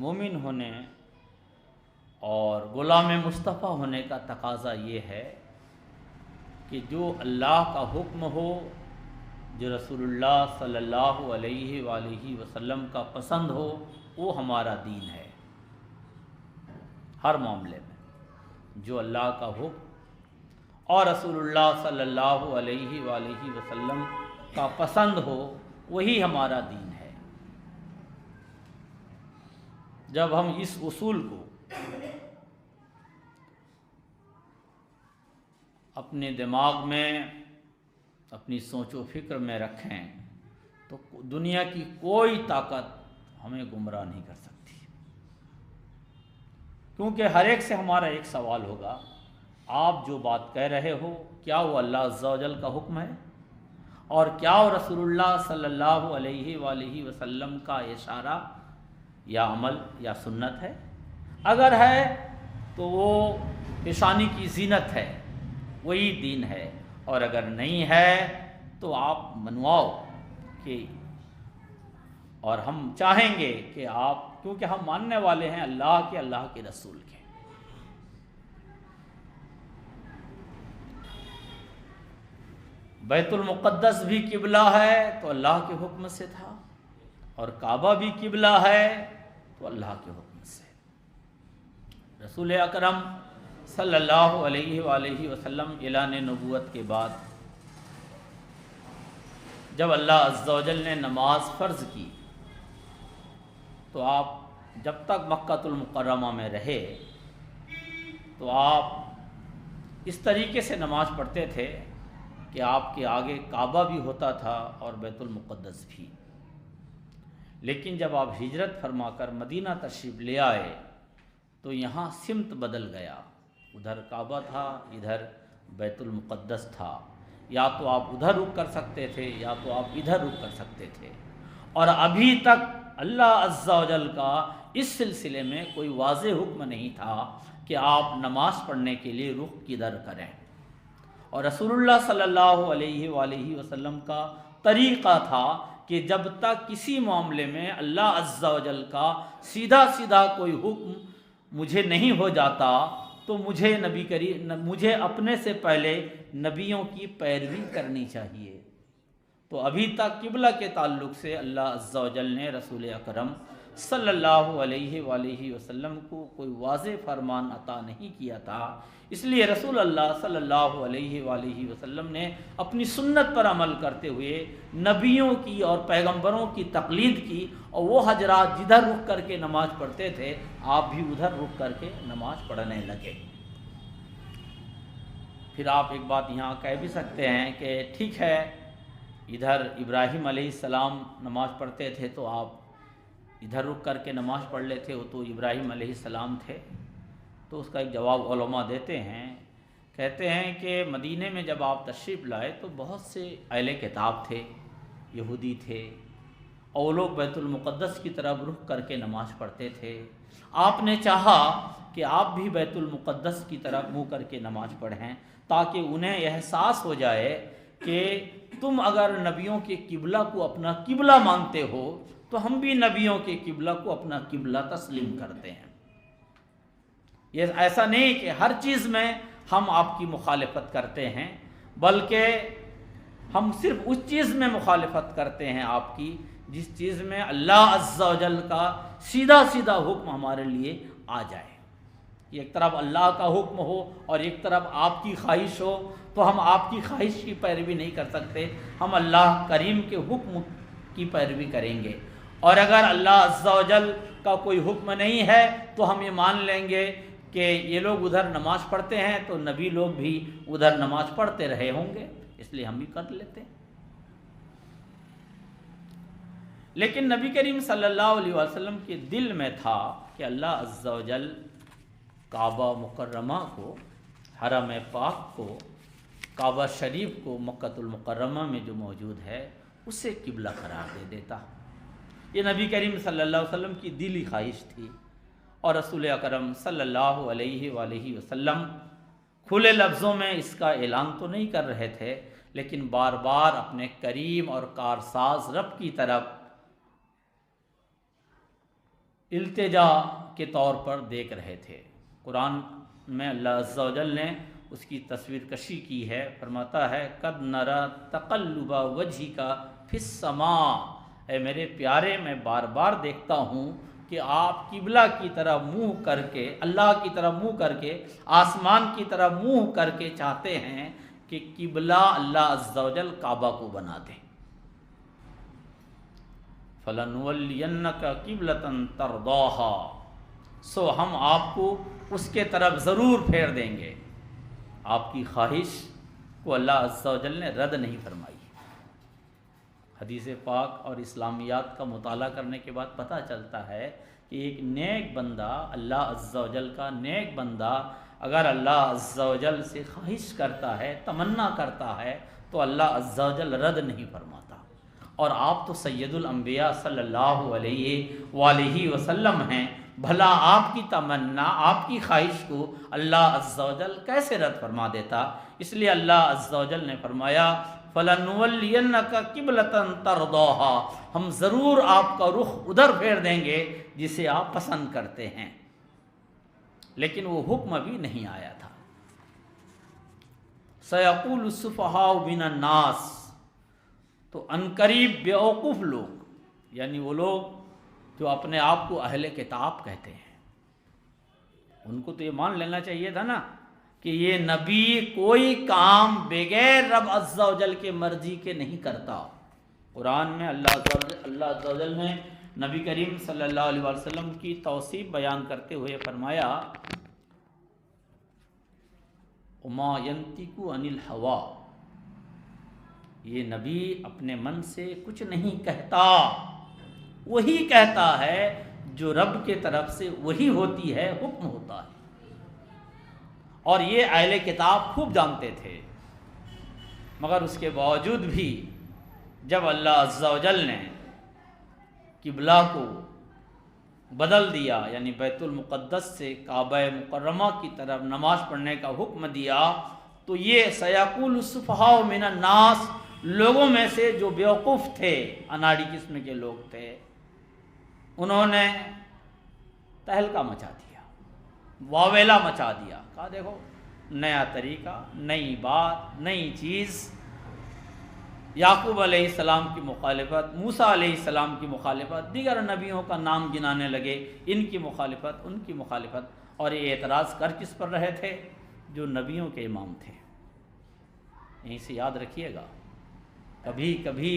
مومن ہونے اور غلام مصطفیٰ ہونے کا تقاضا یہ ہے کہ جو اللہ کا حکم ہو، جو رسول اللہ صلی اللہ علیہ وآلہ وسلم کا پسند ہو، وہ ہمارا دین ہے۔ ہر معاملے میں جو اللہ کا حکم اور رسول اللہ صلی اللہ علیہ وآلہ وسلم کا پسند ہو، وہی ہمارا دین ہے۔ جب ہم اس اصول کو اپنے دماغ میں، اپنی سوچ و فکر میں رکھیں تو دنیا کی کوئی طاقت ہمیں گمراہ نہیں کر سکتی، کیونکہ ہر ایک سے ہمارا ایک سوال ہوگا، آپ جو بات کہہ رہے ہو کیا وہ اللہ عز و جل کا حکم ہے، اور کیا وہ رسول اللہ صلی اللہ علیہ وآلہ وسلم کا اشارہ یا عمل یا سنت ہے؟ اگر ہے تو وہ پیشانی کی زینت ہے، وہی دین ہے، اور اگر نہیں ہے تو آپ منواؤ کہ، اور ہم چاہیں گے کہ آپ، کیونکہ ہم ماننے والے ہیں اللہ کے رسول کے۔ بیت المقدس بھی قبلہ ہے تو اللہ کے حکم سے تھا، اور کعبہ بھی قبلہ ہے تو اللہ کے حکم سے۔ رسول اکرم صلی اللہ علیہ وآلہ وسلم اعلان نبوت کے بعد جب اللہ عز و جل نے نماز فرض کی تو آپ جب تک مکۃ المکرمہ میں رہے تو آپ اس طریقے سے نماز پڑھتے تھے کہ آپ کے آگے کعبہ بھی ہوتا تھا اور بیت المقدس بھی۔ لیکن جب آپ ہجرت فرما کر مدینہ تشریف لے آئے تو یہاں سمت بدل گیا، ادھر کعبہ تھا، ادھر بیت المقدس تھا، یا تو آپ ادھر رک کر سکتے تھے یا تو آپ ادھر رک کر سکتے تھے، اور ابھی تک اللہ عز و جل کا اس سلسلے میں کوئی واضح حکم نہیں تھا کہ آپ نماز پڑھنے کے لیے رخ کدھر کریں۔ اور رسول اللہ صلی اللہ علیہ وآلہ وسلم کا طریقہ تھا کہ جب تک کسی معاملے میں اللہ عز و جل کا سیدھا کوئی حکم مجھے نہیں ہو جاتا تو مجھے اپنے سے پہلے نبیوں کی پیروی کرنی چاہیے۔ تو ابھی تک قبلہ کے تعلق سے اللہ عز و جل نے رسول اکرم صلی اللہ علیہ وآلہ وسلم کو کوئی واضح فرمان عطا نہیں کیا تھا، اس لیے رسول اللہ صلی اللہ علیہ وآلہ وسلم نے اپنی سنت پر عمل کرتے ہوئے نبیوں کی اور پیغمبروں کی تقلید کی، اور وہ حضرات جدھر رک کر کے نماز پڑھتے تھے آپ بھی ادھر رک کر کے نماز پڑھنے لگے۔ پھر آپ ایک بات یہاں کہہ بھی سکتے ہیں کہ ٹھیک ہے، ادھر ابراہیم علیہ السلام نماز پڑھتے تھے تو آپ ادھر رک کر کے نماز پڑھ لیتے، وہ تو ابراہیم علیہ السلام تھے۔ تو اس کا ایک جواب علماء دیتے ہیں، کہتے ہیں کہ مدینے میں جب آپ تشریف لائے تو بہت سے اہل کتاب تھے، یہودی تھے، اور وہ لوگ بیت المقدس کی طرف رخ کر کے نماز پڑھتے تھے۔ آپ نے چاہا کہ آپ بھی بیت المقدس کی طرف منہ کر کے نماز پڑھیں تاکہ انہیں احساس ہو جائے کہ تم اگر نبیوں کے قبلہ کو اپنا قبلہ مانتے ہو تو ہم بھی نبیوں کے قبلہ کو اپنا قبلہ تسلیم کرتے ہیں۔ یہ ایسا نہیں کہ ہر چیز میں ہم آپ کی مخالفت کرتے ہیں، بلکہ ہم صرف اس چیز میں مخالفت کرتے ہیں آپ کی جس چیز میں اللہ عز و جل کا سیدھا حکم ہمارے لیے آ جائے۔ ایک طرف اللہ کا حکم ہو اور ایک طرف آپ کی خواہش ہو تو ہم آپ کی خواہش کی پیروی نہیں کر سکتے، ہم اللہ کریم کے حکم کی پیروی کریں گے۔ اور اگر اللہ عز و جل کا کوئی حکم نہیں ہے تو ہم یہ مان لیں گے کہ یہ لوگ ادھر نماز پڑھتے ہیں تو نبی لوگ بھی ادھر نماز پڑھتے رہے ہوں گے، اس لیے ہم بھی کر لیتے ہیں۔ لیکن نبی کریم صلی اللہ علیہ وسلم کے دل میں تھا کہ اللہ عز و جل کعبہ مکرمہ کو، حرم پاک کو، کعبہ شریف کو مکۃ المکرمہ میں جو موجود ہے اسے قبلہ قرار دے دیتا۔ یہ نبی کریم صلی اللہ علیہ وسلم کی دلی خواہش تھی، اور رسول اکرم صلی اللہ علیہ وآلہ وسلم کھلے لفظوں میں اس کا اعلان تو نہیں کر رہے تھے، لیکن بار بار اپنے کریم اور کارساز رب کی طرف التجا کے طور پر دیکھ رہے تھے۔ قرآن میں اللہ عز و جل نے اس کی تصویر کشی کی ہے، فرماتا ہے قد نرى تقلب وجهك فی السماء، اے میرے پیارے میں بار بار دیکھتا ہوں کہ آپ قبلہ کی طرف منہ کر کے، اللہ کی طرف منہ کر کے، آسمان کی طرف منہ کر کے چاہتے ہیں کہ قبلہ اللہ عز و جل کعبہ کو بنا دیں۔ فَلَنُوَلِّيَنَّكَ قِبْلَةً تَرْضَاهَا، سو ہم آپ کو اس کے طرف ضرور پھیر دیں گے۔ آپ کی خواہش کو اللہ عز و جل نے رد نہیں فرمائی۔ حدیث پاک اور اسلامیات کا مطالعہ کرنے کے بعد پتہ چلتا ہے کہ ایک نیک بندہ، اللہ عز و جل کا نیک بندہ اگر اللہ عز و جل سے خواہش کرتا ہے، تمنا کرتا ہے، تو اللہ عز و جل رد نہیں فرماتا۔ اور آپ تو سید الانبیاء صلی اللہ علیہ وآلہ وسلم ہیں، بھلا آپ کی تمنا، آپ کی خواہش کو اللہ عز و جل کیسے رد فرما دیتا؟ اس لیے اللہ عز و جل نے فرمایا فَلَنُوَلِّيَنَّكَ قِبْلَةً تَرْضَاهَا، ہم ضرور آپ کا رخ ادھر پھیر دیں گے جسے آپ پسند کرتے ہیں۔ لیکن وہ حکم ابھی نہیں آیا تھا۔ سَيَقُولُ السُّفَهَاءُ مِنَ النَّاسِ، تو عنقریب بیوقوف لوگ، یعنی وہ لوگ جو اپنے آپ کو اہل کتاب کہتے ہیں، ان کو تو یہ مان لینا چاہیے تھا نا کہ یہ نبی کوئی کام بغیر رب عز و جل کے مرضی کے نہیں کرتا۔ قرآن میں اللہ عز و جل نے نبی کریم صلی اللہ علیہ وسلم کی توصیف بیان کرتے ہوئے فرمایا وَمَا يَنْطِقُ عَنِ الْهَوَىٰ، یہ نبی اپنے من سے کچھ نہیں کہتا، وہی کہتا ہے جو رب کے طرف سے وہی ہوتی ہے، حکم ہوتا ہے۔ اور یہ اہل کتاب خوب جانتے تھے، مگر اس کے باوجود بھی جب اللہ عز و جل نے قبلہ کو بدل دیا، یعنی بیت المقدس سے کعبہ مکرمہ کی طرف نماز پڑھنے کا حکم دیا، تو یہ سیقول السفہاء من الناس، لوگوں میں سے جو بیوقوف تھے، اناڑی قسم کے لوگ تھے، انہوں نے تہلکہ مچا دیا، واویلا مچا دیا، کہا دیکھو نیا طریقہ، نئی بات، نئی چیز، یعقوب علیہ السلام کی مخالفت، موسیٰ علیہ السلام کی مخالفت، دیگر نبیوں کا نام گنانے لگے، ان کی مخالفت، ان کی مخالفت، اور یہ اعتراض کر کس پر رہے تھے؟ جو نبیوں کے امام تھے۔ یہیں سے یاد رکھیے گا، کبھی کبھی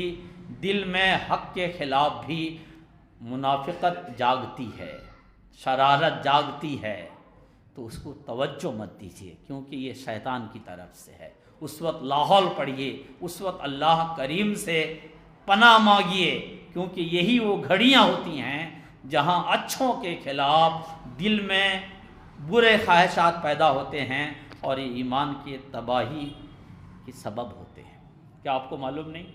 دل میں حق کے خلاف بھی منافقت جاگتی ہے، شرارت جاگتی ہے، تو اس کو توجہ مت دیجیے، کیونکہ یہ شیطان کی طرف سے ہے۔ اس وقت لاحول پڑھیے، اس وقت اللہ کریم سے پناہ مانگیے، کیونکہ یہی وہ گھڑیاں ہوتی ہیں جہاں اچھوں کے خلاف دل میں برے خواہشات پیدا ہوتے ہیں اور یہ ایمان کی تباہی کے سبب ہوتے ہیں۔ کیا آپ کو معلوم نہیں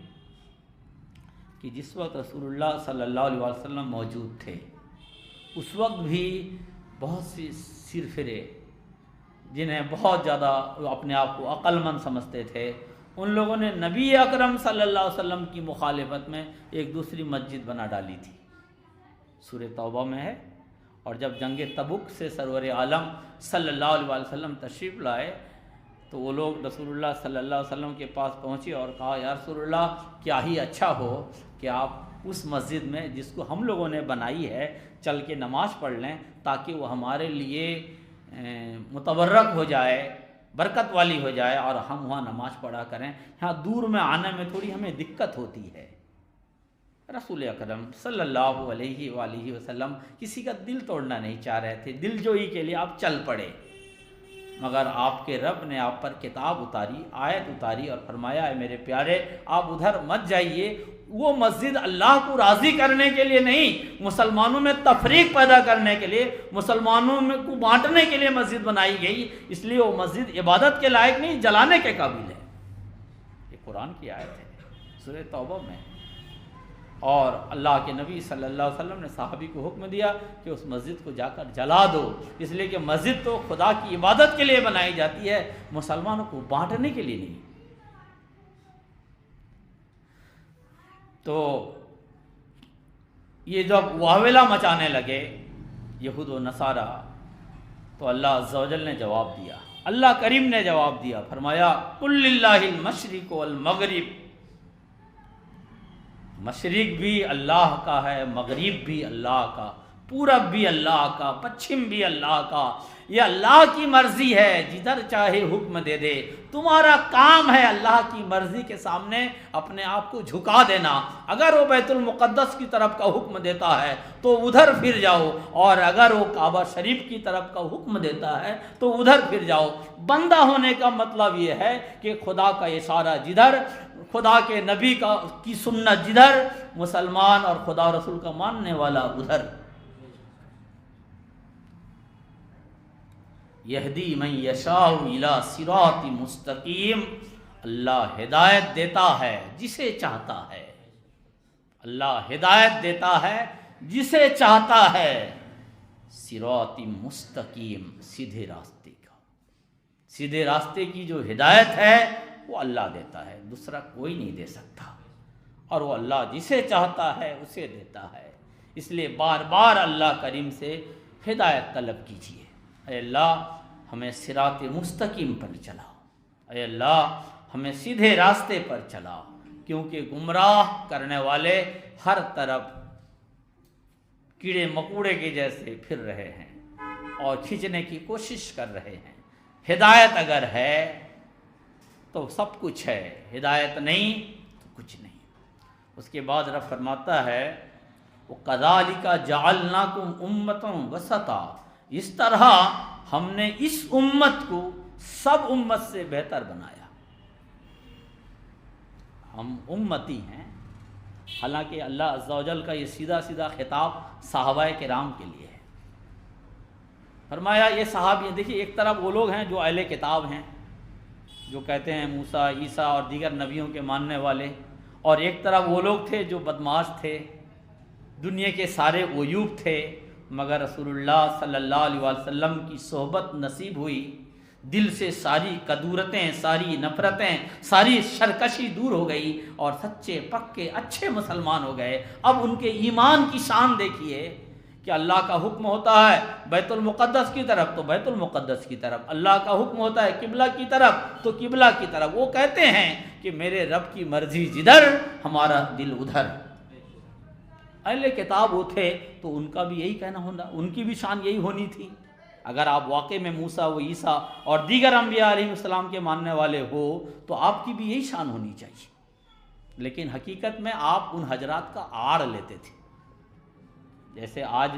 کہ جس وقت رسول اللہ صلی اللہ علیہ وسلم موجود تھے، اس وقت بھی بہت سی سرفرے جنہیں بہت زیادہ اپنے آپ کو عقل مند سمجھتے تھے، ان لوگوں نے نبی اکرم صلی اللہ علیہ وسلم کی مخالفت میں ایک دوسری مسجد بنا ڈالی تھی، سورہ توبہ میں ہے۔ اور جب جنگ تبوک سے سرور عالم صلی اللہ علیہ وسلم تشریف لائے تو وہ لوگ رسول اللہ صلی اللہ علیہ وسلم کے پاس پہنچے اور کہا یا رسول اللہ، کیا ہی اچھا ہو کہ آپ اس مسجد میں جس کو ہم لوگوں نے بنائی ہے چل کے نماز پڑھ لیں، تاکہ وہ ہمارے لیے متبرک ہو جائے، برکت والی ہو جائے، اور ہم وہاں نماز پڑھا کریں، یہاں دور میں آنے میں تھوڑی ہمیں دقت ہوتی ہے۔ رسول اکرم صلی اللہ علیہ وآلہ وسلم کسی کا دل توڑنا نہیں چاہ رہے تھے، دل جوئی کے لیے آپ چل پڑے، مگر آپ کے رب نے آپ پر کتاب اتاری، آیت اتاری، اور فرمایا اے میرے پیارے آپ ادھر مت جائیے۔ وہ مسجد اللہ کو راضی کرنے کے لیے نہیں، مسلمانوں میں تفریق پیدا کرنے کے لیے، مسلمانوں میں کو بانٹنے کے لیے مسجد بنائی گئی، اس لیے وہ مسجد عبادت کے لائق نہیں، جلانے کے قابل ہے۔ یہ قرآن کی آیت ہے سورہ توبہ میں، اور اللہ کے نبی صلی اللہ علیہ وسلم نے صحابی کو حکم دیا کہ اس مسجد کو جا کر جلا دو، اس لیے کہ مسجد تو خدا کی عبادت کے لیے بنائی جاتی ہے، مسلمانوں کو بانٹنے کے لیے نہیں۔ تو یہ جب واویلا مچانے لگے یہود و نصارہ، تو اللہ عز و جل نے جواب دیا، اللہ کریم نے جواب دیا، فرمایا قل للہ المشرق والمغرب، مشرق بھی اللہ کا ہے، مغرب بھی اللہ کا، پورب بھی اللہ کا، پچھم بھی اللہ کا، یہ اللہ کی مرضی ہے، جدھر چاہے حکم دے دے۔ تمہارا کام ہے اللہ کی مرضی کے سامنے اپنے آپ کو جھکا دینا۔ اگر وہ بیت المقدس کی طرف کا حکم دیتا ہے تو ادھر پھر جاؤ، اور اگر وہ کعبہ شریف کی طرف کا حکم دیتا ہے تو ادھر پھر جاؤ۔ بندہ ہونے کا مطلب یہ ہے کہ خدا کا اشارہ جدھر، خدا کے نبی کی سنت جدھر، مسلمان اور خدا رسول کا ماننے والا ادھر۔ یہدی من یشاء الی صراط مستقیم، اللہ ہدایت دیتا ہے جسے چاہتا ہے، اللہ ہدایت دیتا ہے جسے چاہتا ہے، صراط مستقیم، سیدھے راستے کا، سیدھے راستے کی جو ہدایت ہے وہ اللہ دیتا ہے، دوسرا کوئی نہیں دے سکتا، اور وہ اللہ جسے چاہتا ہے اسے دیتا ہے۔ اس لیے بار بار اللہ کریم سے ہدایت طلب کیجیے، اے اللہ ہمیں صراط مستقیم پر چلاؤ، اے اللہ ہمیں سیدھے راستے پر چلاؤ، کیونکہ گمراہ کرنے والے ہر طرف کیڑے مکوڑے کے جیسے پھر رہے ہیں اور کھینچنے کی کوشش کر رہے ہیں۔ ہدایت اگر ہے تو سب کچھ ہے، ہدایت نہیں تو کچھ نہیں۔ اس کے بعد رب فرماتا ہے وَكَذَلِكَ جَعَلْنَاكُمْ أُمَّةً وَسَطًا، اس طرح ہم نے اس امت کو سب امت سے بہتر بنایا۔ ہم امتی ہیں، حالانکہ اللہ عز و جل کا یہ سیدھا سیدھا خطاب صحابہ کرام کے لیے ہے۔ فرمایا یہ صحابی، دیکھیے ایک طرف وہ لوگ ہیں جو اہل کتاب ہیں، جو کہتے ہیں موسیٰ، عیسیٰ اور دیگر نبیوں کے ماننے والے، اور ایک طرف وہ لوگ تھے جو بدمعاش تھے، دنیا کے سارے عیوب تھے، مگر رسول اللہ صلی اللہ علیہ وسلم کی صحبت نصیب ہوئی، دل سے ساری کدورتیں، ساری نفرتیں، ساری شرکشی دور ہو گئی، اور سچے پکے اچھے مسلمان ہو گئے۔ اب ان کے ایمان کی شان دیکھیے کہ اللہ کا حکم ہوتا ہے بیت المقدس کی طرف تو بیت المقدس کی طرف، اللہ کا حکم ہوتا ہے قبلہ کی طرف تو قبلہ کی طرف۔ وہ کہتے ہیں کہ میرے رب کی مرضی جدھر ہمارا دل ادھر۔ اہل کتاب وہ تھے تو ان کا بھی یہی کہنا ہونا، ان کی بھی شان یہی ہونی تھی۔ اگر آپ واقع میں موسیٰ و عیسیٰ اور دیگر انبیاء علیہ السلام کے ماننے والے ہو تو آپ کی بھی یہی شان ہونی چاہیے، لیکن حقیقت میں آپ ان حضرات کا آڑ لیتے تھے۔ جیسے آج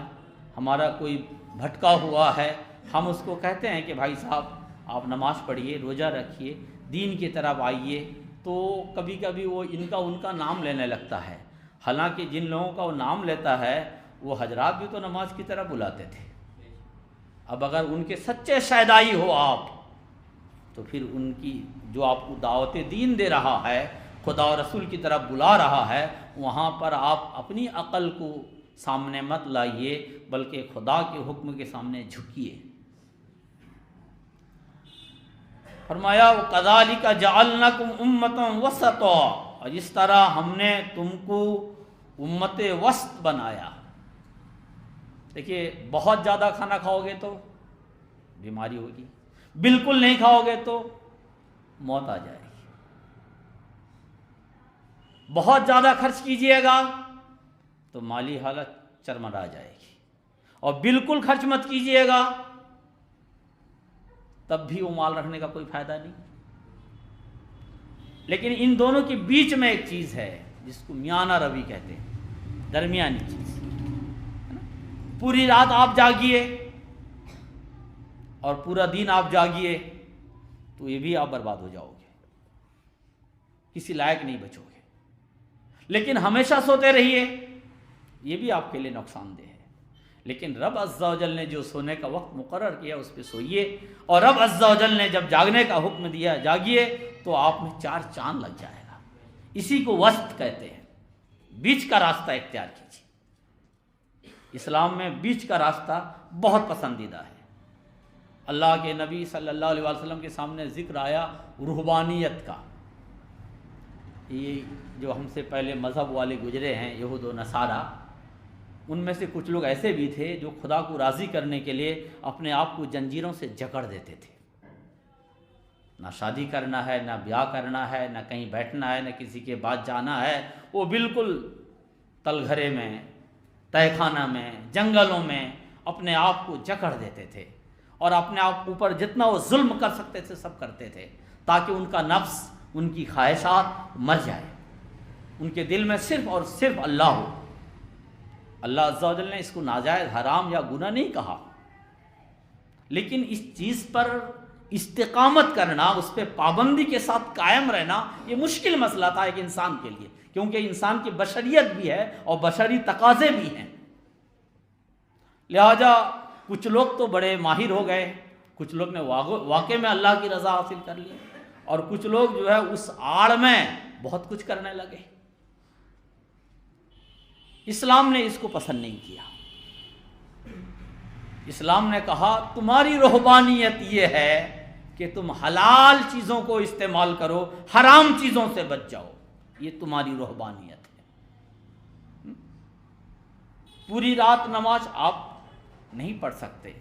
ہمارا کوئی بھٹکا ہوا ہے، ہم اس کو کہتے ہیں کہ بھائی صاحب آپ نماز پڑھیے، روزہ رکھیے، دین کی طرف آئیے، تو کبھی کبھی وہ ان کا نام لینے لگتا ہے، حالانکہ جن لوگوں کا وہ نام لیتا ہے وہ حضرات بھی تو نماز کی طرف بلاتے تھے۔ اب اگر ان کے سچے شیدائی ہو آپ، تو پھر ان کی جو آپ کو دعوت دین دے رہا ہے، خدا و رسول کی طرف بلا رہا ہے، وہاں پر آپ اپنی عقل کو سامنے مت لائیے، بلکہ خدا کے حکم کے سامنے جھکیے۔ فرمایا وَكَذَلِكَ جَعَلْنَاكُمْ أُمَّةً وَسَطًا، اور اس طرح ہم نے تم کو امت وسط بنایا۔ دیکھیے بہت زیادہ کھانا کھاؤ گے تو بیماری ہوگی، بالکل نہیں کھاؤ گے تو موت آ جائے گی، بہت زیادہ خرچ کیجیے گا تو مالی حالت چرمرا جائے گی، اور بالکل خرچ مت کیجیے گا تب بھی وہ مال رکھنے کا کوئی فائدہ نہیں۔ لیکن ان دونوں کے بیچ میں ایک چیز ہے جس کو میانہ روی کہتے ہیں، درمیانی چیز۔ پوری رات آپ جاگیے اور پورا دن آپ جاگیے تو یہ بھی آپ برباد ہو جاؤ گے، کسی لائق نہیں بچو گے۔ لیکن ہمیشہ سوتے رہیے، یہ بھی آپ کے لیے نقصان دہ ہے۔ لیکن رب عز و جل نے جو سونے کا وقت مقرر کیا اس پہ سوئیے، اور رب عز و جل نے جب جاگنے کا حکم دیا جاگیے، تو آپ میں 4 چاند لگ جائے گا۔ اسی کو وسط کہتے ہیں، بیچ کا راستہ اختیار کیجیے۔ اسلام میں بیچ کا راستہ بہت پسندیدہ ہے۔ اللہ کے نبی صلی اللہ علیہ وسلم کے سامنے ذکر آیا رہبانیت کا۔ یہ جو ہم سے پہلے مذہب والے گزرے ہیں، یہود و نصارہ، ان میں سے کچھ لوگ ایسے بھی تھے جو خدا کو راضی کرنے کے لیے اپنے آپ کو جنجیروں سے جکڑ دیتے تھے. نہ شادی کرنا ہے، نہ بیاہ کرنا ہے، نہ کہیں بیٹھنا ہے، نہ کسی کے بعد جانا ہے. وہ بالکل تل گھرے میں، تہہ خانہ میں، جنگلوں میں اپنے آپ کو جکڑ دیتے تھے اور اپنے آپ اوپر جتنا وہ ظلم کر سکتے تھے سب کرتے تھے، تاکہ ان کا نفس، ان کی خواہشات مر جائے. ان کے دل میں صرف اور صرف اللہ ہو. اللہ عز و جل نے اس کو ناجائز، حرام یا گناہ نہیں کہا، لیکن اس چیز پر استقامت کرنا، اس پہ پابندی کے ساتھ قائم رہنا، یہ مشکل مسئلہ تھا ایک انسان کے لیے، کیونکہ انسان کی بشریت بھی ہے اور بشری تقاضے بھی ہیں. لہذا کچھ لوگ تو بڑے ماہر ہو گئے، کچھ لوگ نے واقع میں اللہ کی رضا حاصل کر لی، اور کچھ لوگ جو ہے اس آڑ میں بہت کچھ کرنے لگے. اسلام نے اس کو پسند نہیں کیا. اسلام نے کہا تمہاری رہبانیت یہ ہے کہ تم حلال چیزوں کو استعمال کرو، حرام چیزوں سے بچ جاؤ. یہ تمہاری رہبانیت ہے. پوری رات نماز آپ نہیں پڑھ سکتے.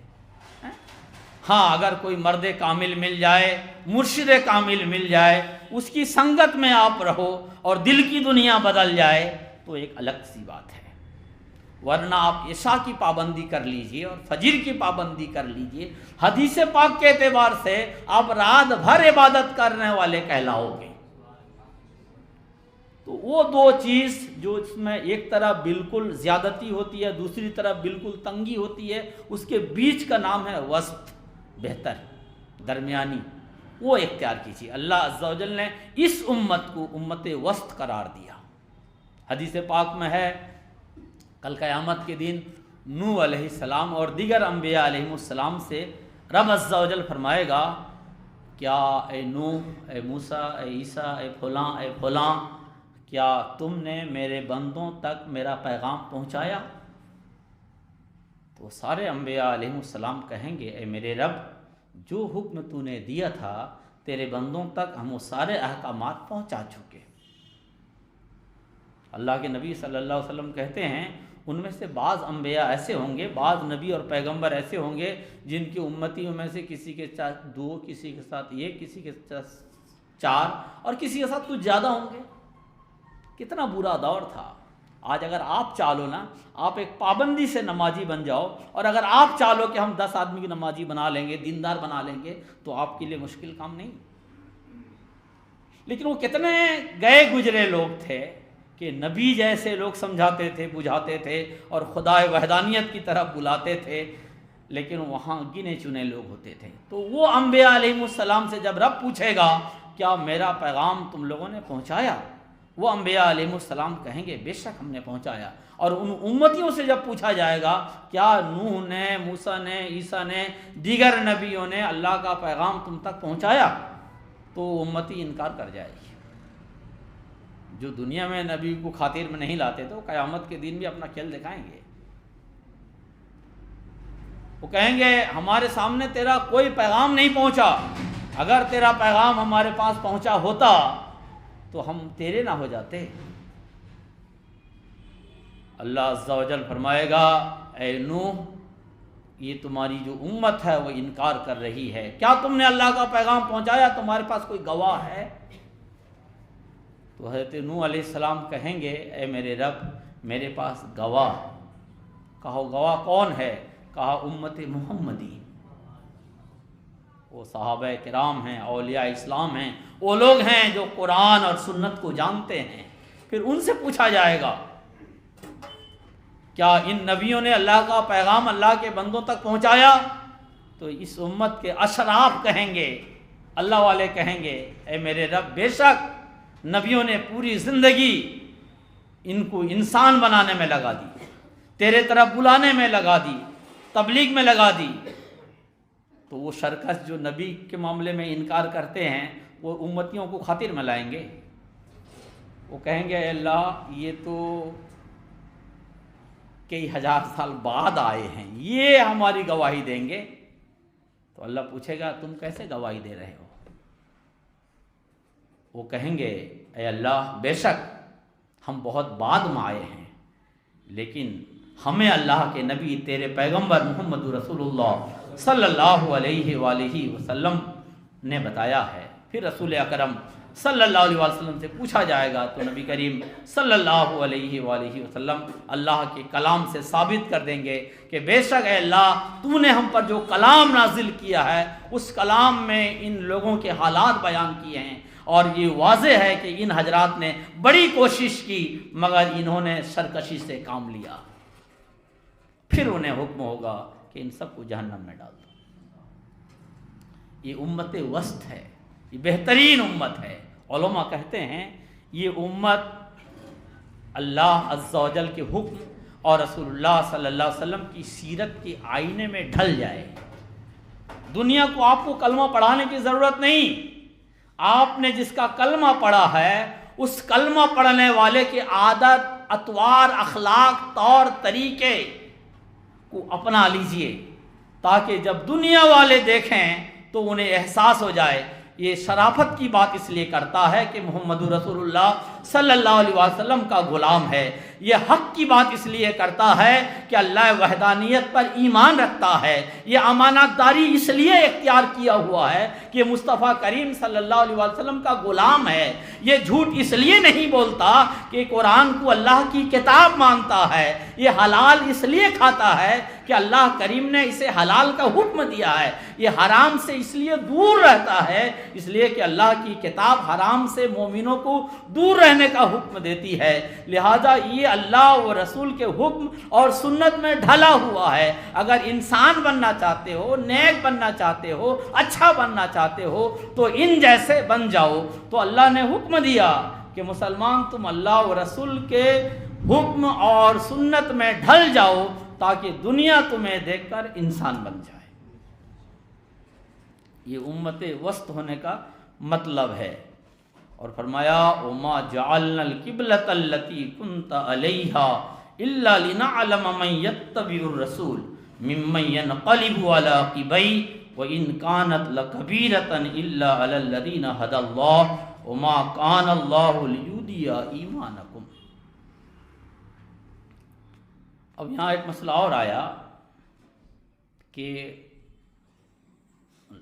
ہاں، اگر کوئی مرد کامل مل جائے، مرشد کامل مل جائے، اس کی سنگت میں آپ رہو اور دل کی دنیا بدل جائے تو ایک الگ سی بات ہے. ورنہ آپ عشاء کی پابندی کر لیجئے اور فجر کی پابندی کر لیجئے، حدیث پاک کے اعتبار سے آپ رات بھر عبادت کرنے والے کہلاؤ گے. تو وہ دو چیز جو اس میں ایک طرف بالکل زیادتی ہوتی ہے، دوسری طرف بالکل تنگی ہوتی ہے، اس کے بیچ کا نام ہے وسط، بہتر، درمیانی. وہ اختیار کیجیے. اللہ عز و جل نے اس امت کو امت وسط قرار دیا. حدیث پاک میں ہے کل قیامت کے دن نوح علیہ السلام اور دیگر انبیاء علیہ السلام سے رب عز و جل فرمائے گا، کیا اے نوح، اے موسیٰ، اے عیسیٰ، اے فلاں، اے فلاں، کیا تم نے میرے بندوں تک میرا پیغام پہنچایا؟ تو سارے انبیاء علیہ السلام کہیں گے، اے میرے رب، جو حکم تو نے دیا تھا تیرے بندوں تک ہم وہ سارے احکامات پہنچا چکے. اللہ کے نبی صلی اللہ علیہ وسلم کہتے ہیں ان میں سے بعض انبیاء ایسے ہوں گے، بعض نبی اور پیغمبر ایسے ہوں گے جن کی امتیوں میں سے کسی کے ساتھ 2، کسی کے ساتھ 1، کسی کے ساتھ 4 اور کسی کے ساتھ کچھ زیادہ ہوں گے. کتنا برا دور تھا. آج اگر آپ چالو نا، آپ ایک پابندی سے نمازی بن جاؤ، اور اگر آپ چالو کہ ہم 10 آدمی کی نمازی بنا لیں گے، دیندار بنا لیں گے، تو آپ کے لیے مشکل کام نہیں. لیکن وہ کتنے گئے گزرے لوگ تھے کہ نبی جیسے لوگ سمجھاتے تھے، بجھاتے تھے اور خدا وحدانیت کی طرف بلاتے تھے، لیکن وہاں گنے چنے لوگ ہوتے تھے. تو وہ انبیاء علیہ السلام سے جب رب پوچھے گا کیا میرا پیغام تم لوگوں نے پہنچایا، وہ انبیاء علیہ السلام کہیں گے بے شک ہم نے پہنچایا. اور ان امتیوں سے جب پوچھا جائے گا کیا نوح نے، موسیٰ نے، عیسیٰ نے، دیگر نبیوں نے اللہ کا پیغام تم تک پہنچایا، تو امتی انکار کر جائے گی. جو دنیا میں نبی کو خاطر میں نہیں لاتے تو قیامت کے دن بھی اپنا کھیل دکھائیں گے. وہ کہیں گے ہمارے سامنے تیرا کوئی پیغام نہیں پہنچا، اگر تیرا پیغام ہمارے پاس پہنچا ہوتا تو ہم تیرے نہ ہو جاتے. اللہ عز و جل فرمائے گا، اے نوح، یہ تمہاری جو امت ہے وہ انکار کر رہی ہے. کیا تم نے اللہ کا پیغام پہنچایا؟ تمہارے پاس کوئی گواہ ہے؟ تو حضرت نوح علیہ السلام کہیں گے، اے میرے رب، میرے پاس گواہ. کہو گواہ کون ہے؟ کہا امت محمدی. وہ صحابہ کرام ہیں، اولیاء اسلام ہیں، وہ لوگ ہیں جو قرآن اور سنت کو جانتے ہیں. پھر ان سے پوچھا جائے گا کیا ان نبیوں نے اللہ کا پیغام اللہ کے بندوں تک پہنچایا؟ تو اس امت کے اشراف کہیں گے، اللہ والے کہیں گے، اے میرے رب، بے شک نبیوں نے پوری زندگی ان کو انسان بنانے میں لگا دی، تیرے طرف بلانے میں لگا دی، تبلیغ میں لگا دی. تو وہ شرکس جو نبی کے معاملے میں انکار کرتے ہیں وہ امتیوں کو خاطر میں لائیں گے. وہ کہیں گے، اے اللہ، یہ تو کئی ہزار سال بعد آئے ہیں، یہ ہماری گواہی دیں گے. تو اللہ پوچھے گا تم کیسے گواہی دے رہے ہو؟ وہ کہیں گے، اے اللہ، بے شک ہم بہت بعد میں آئے ہیں، لیکن ہمیں اللہ کے نبی تیرے پیغمبر محمد رسول اللہ صلی اللہ علیہ وآلہ وسلم نے بتایا ہے۔ پھر رسول اکرم صلی اللہ علیہ وسلم سے پوچھا جائے گا تو نبی کریم صلی اللہ علیہ وآلہ وسلم اللہ کے کلام سے ثابت کر دیں گے کہ بے شک اے اللہ تو نے ہم پر جو کلام نازل کیا ہے اس کلام میں ان لوگوں کے حالات بیان کیے ہیں، اور یہ واضح ہے کہ ان حضرات نے بڑی کوشش کی مگر انہوں نے سرکشی سے کام لیا۔ پھر انہیں حکم ہوگا کہ ان سب کو جہنم میں ڈال دو۔ یہ امت وسط ہے، یہ بہترین امت ہے۔ علماء کہتے ہیں یہ امت اللہ عز و جل کے حکم اور رسول اللہ صلی اللہ علیہ وسلم کی سیرت کے آئینے میں ڈھل جائے۔ دنیا کو آپ کو کلمہ پڑھانے کی ضرورت نہیں، آپ نے جس کا کلمہ پڑھا ہے اس کلمہ پڑھنے والے کے عادت، اطوار، اخلاق، طور طریقے کو اپنا لیجئے تاکہ جب دنیا والے دیکھیں تو انہیں احساس ہو جائے۔ یہ شرافت کی بات اس لیے کرتا ہے کہ محمد رسول اللہ صلی اللہ علیہ وسلم کا غلام ہے۔ یہ حق کی بات اس لیے کرتا ہے کہ اللہ وحدانیت پر ایمان رکھتا ہے۔ یہ امانت داری اس لیے اختیار کیا ہوا ہے کہ مصطفیٰ کریم صلی اللہ علیہ وسلم کا غلام ہے۔ یہ جھوٹ اس لیے نہیں بولتا کہ قرآن کو اللہ کی کتاب مانتا ہے۔ یہ حلال اس لیے کھاتا ہے کہ اللہ کریم نے اسے حلال کا حکم دیا ہے۔ یہ حرام سے اس لیے دور رہتا ہے اس لیے کہ اللہ کی کتاب حرام سے مومنوں کو دور رہنے کا حکم دیتی ہے۔ لہذا یہ اللہ و رسول کے حکم اور سنت میں ڈھلا ہوا ہے۔ اگر انسان بننا چاہتے ہو، نیک بننا چاہتے ہو، اچھا بننا چاہتے ہو تو ان جیسے بن جاؤ۔ تو اللہ نے حکم دیا کہ مسلمان تم اللہ و رسول کے حکم اور سنت میں ڈھل جاؤ تاکہ دنیا تمہیں دیکھ کر انسان بن جائے۔ یہ امت وسط ہونے کا مطلب ہے۔ اور فرمایا وما جعلنا القبلة التي كنت عليها الا لنعلم من يتبع الرسول ممن ينقلب على عقبيه وان كانت لكبيرة الا على الذين هدى الله وما كان الله ليضيع ایمانكم۔ اب یہاں ایک مسئلہ اور آیا کہ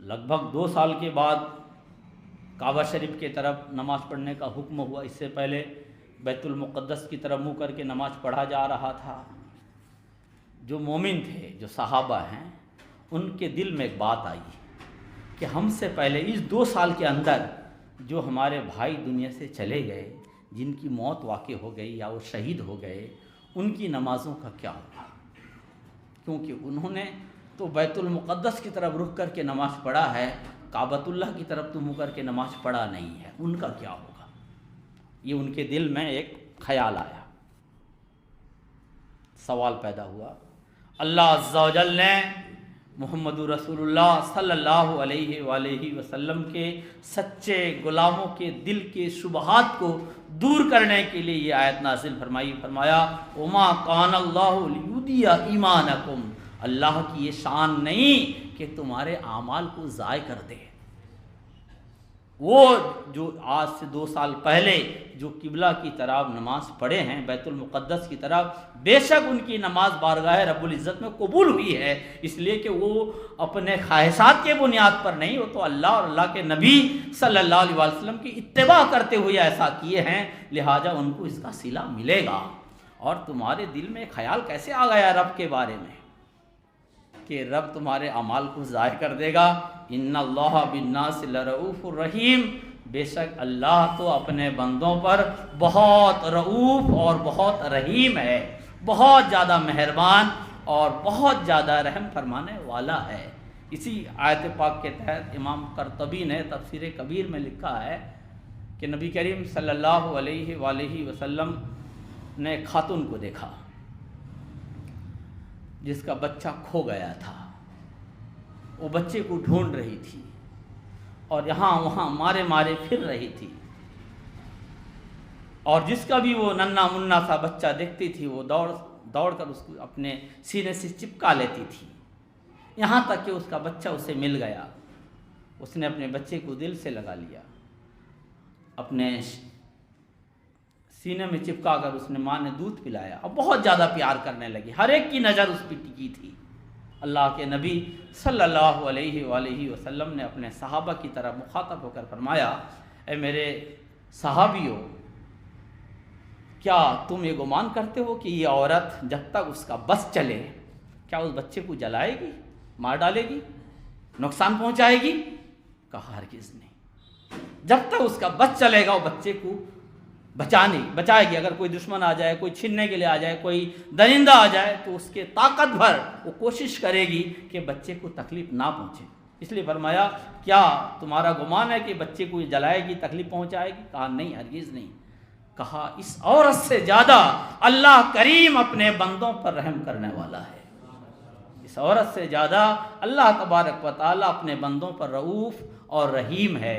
لگ بھگ 2 سال کے بعد کعبہ شریف کی طرف نماز پڑھنے کا حکم ہوا۔ اس سے پہلے بیت المقدس کی طرف منہ کر کے نماز پڑھا جا رہا تھا۔ جو مومن تھے، جو صحابہ ہیں، ان کے دل میں ایک بات آئی کہ ہم سے پہلے اس 2 سال کے اندر جو ہمارے بھائی دنیا سے چلے گئے، جن کی موت واقع ہو گئی یا وہ شہید ہو گئے، ان کی نمازوں کا کیا ہوگا؟ کیونکہ انہوں نے تو بیت المقدس کی طرف رخ کر کے نماز پڑھا ہے، کعبۃ اللہ کی طرف تو منہ کر کے نماز پڑھا نہیں ہے، ان کا کیا ہوگا؟ یہ ان کے دل میں ایک خیال آیا، سوال پیدا ہوا۔ اللہ عز و جل نے محمد رسول اللہ صلی اللہ علیہ وآلہ وسلم کے سچے غلاموں کے دل کے شبہات کو دور کرنے کے لیے یہ آیت نازل فرمائی۔ فرمایا وما کان اللہ لیضیع ایمانکم، اللہ کی یہ شان نہیں کہ تمہارے اعمال کو ضائع کر دے۔ وہ جو آج سے 2 سال پہلے جو قبلہ کی طرف نماز پڑھے ہیں، بیت المقدس کی طرف، بے شک ان کی نماز بارگاہ رب العزت میں قبول ہوئی ہے، اس لیے کہ وہ اپنے خواہشات کے بنیاد پر نہیں، وہ تو اللہ اور اللہ کے نبی صلی اللہ علیہ وسلم کی اتباع کرتے ہوئے ایسا کیے ہیں، لہٰذا ان کو اس کا صلہ ملے گا۔ اور تمہارے دل میں خیال کیسے آ گیا رب کے بارے میں کہ رب تمہارے اعمال کو ضائع کر دے گا؟ ان اللہ بالناس لرؤوف الرحیم، بے شک اللہ تو اپنے بندوں پر بہت رؤوف اور بہت رحیم ہے، بہت زیادہ مہربان اور بہت زیادہ رحم فرمانے والا ہے۔ اسی آیت پاک کے تحت امام قرطبی نے تفسیر کبیر میں لکھا ہے کہ نبی کریم صلی اللہ علیہ وآلہ وسلم نے ایک خاتون کو دیکھا جس کا بچہ کھو گیا تھا، وہ بچے کو ڈھونڈ رہی تھی اور یہاں وہاں مارے مارے پھر رہی تھی، اور جس کا بھی وہ ننھا منا سا بچہ دیکھتی تھی وہ دوڑ کر اس کو اپنے سینے سے چپکا لیتی تھی، یہاں تک کہ اس کا بچہ اسے مل گیا۔ اس نے اپنے بچے کو دل سے لگا لیا، اپنے سینے میں چپکا کر اس نے ماں نے دودھ پلایا اور بہت زیادہ پیار کرنے لگی، ہر ایک کی نظر اس پہ ٹکی تھی۔ اللہ کے نبی صلی اللہ علیہ وآلہ وسلم نے اپنے صحابہ کی طرف مخاطب ہو کر فرمایا، اے میرے صحابیوں، کیا تم یہ گمان کرتے ہو کہ یہ عورت جب تک اس کا بس چلے کیا اس بچے کو جلائے گی، مار ڈالے گی، نقصان پہنچائے گی؟ کہا ہرگز نہیں، جب تک اس کا بس چلے گا وہ بچے کو بچائے گی۔ اگر کوئی دشمن آ جائے، کوئی چھیننے کے لیے آ جائے، کوئی درندہ آ جائے تو اس کے طاقت بھر وہ کوشش کرے گی کہ بچے کو تکلیف نہ پہنچے۔ اس لیے فرمایا کیا تمہارا گمان ہے کہ بچے کو جلائے گی، تکلیف پہنچائے گی؟ کہا نہیں، ہرگز نہیں۔ کہا اس عورت سے زیادہ اللہ کریم اپنے بندوں پر رحم کرنے والا ہے، اس عورت سے زیادہ اللہ تبارک و تعالیٰ اپنے بندوں پر رؤوف اور رحیم ہے۔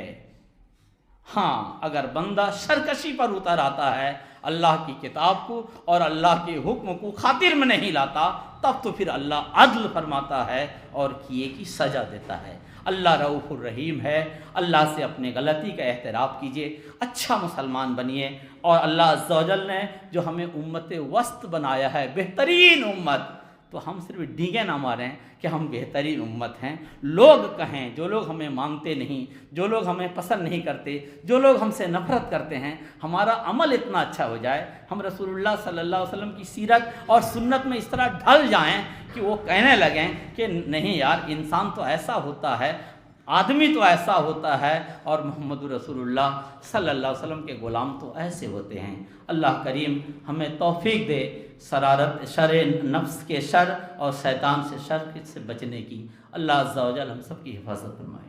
ہاں اگر بندہ سرکشی پر اتر آتا ہے، اللہ کی کتاب کو اور اللہ کے حکم کو خاطر میں نہیں لاتا، تب تو پھر اللہ عدل فرماتا ہے اور کیے کی سزا دیتا ہے۔ اللہ رؤوف الرحیم ہے۔ اللہ سے اپنے غلطی کا اعتراف کیجئے، اچھا مسلمان بنیے، اور اللہ عز و جل نے جو ہمیں امت وسط بنایا ہے، بہترین امت، تو ہم صرف ڈینگیں نہ ماریں کہ ہم بہترین امت ہیں۔ لوگ کہیں، جو لوگ ہمیں مانتے نہیں، جو لوگ ہمیں پسند نہیں کرتے، جو لوگ ہم سے نفرت کرتے ہیں، ہمارا عمل اتنا اچھا ہو جائے، ہم رسول اللہ صلی اللہ علیہ وسلم کی سیرت اور سنت میں اس طرح ڈھل جائیں کہ وہ کہنے لگیں کہ نہیں یار، انسان تو ایسا ہوتا ہے، آدمی تو ایسا ہوتا ہے، اور محمد رسول اللہ صلی اللہ علیہ وسلم کے غلام تو ایسے ہوتے ہیں۔ اللہ کریم ہمیں توفیق دے شر نفس کے شر اور شیطان سے شر سے بچنے کی۔ اللہ عز و جل ہم سب کی حفاظت فرمائے۔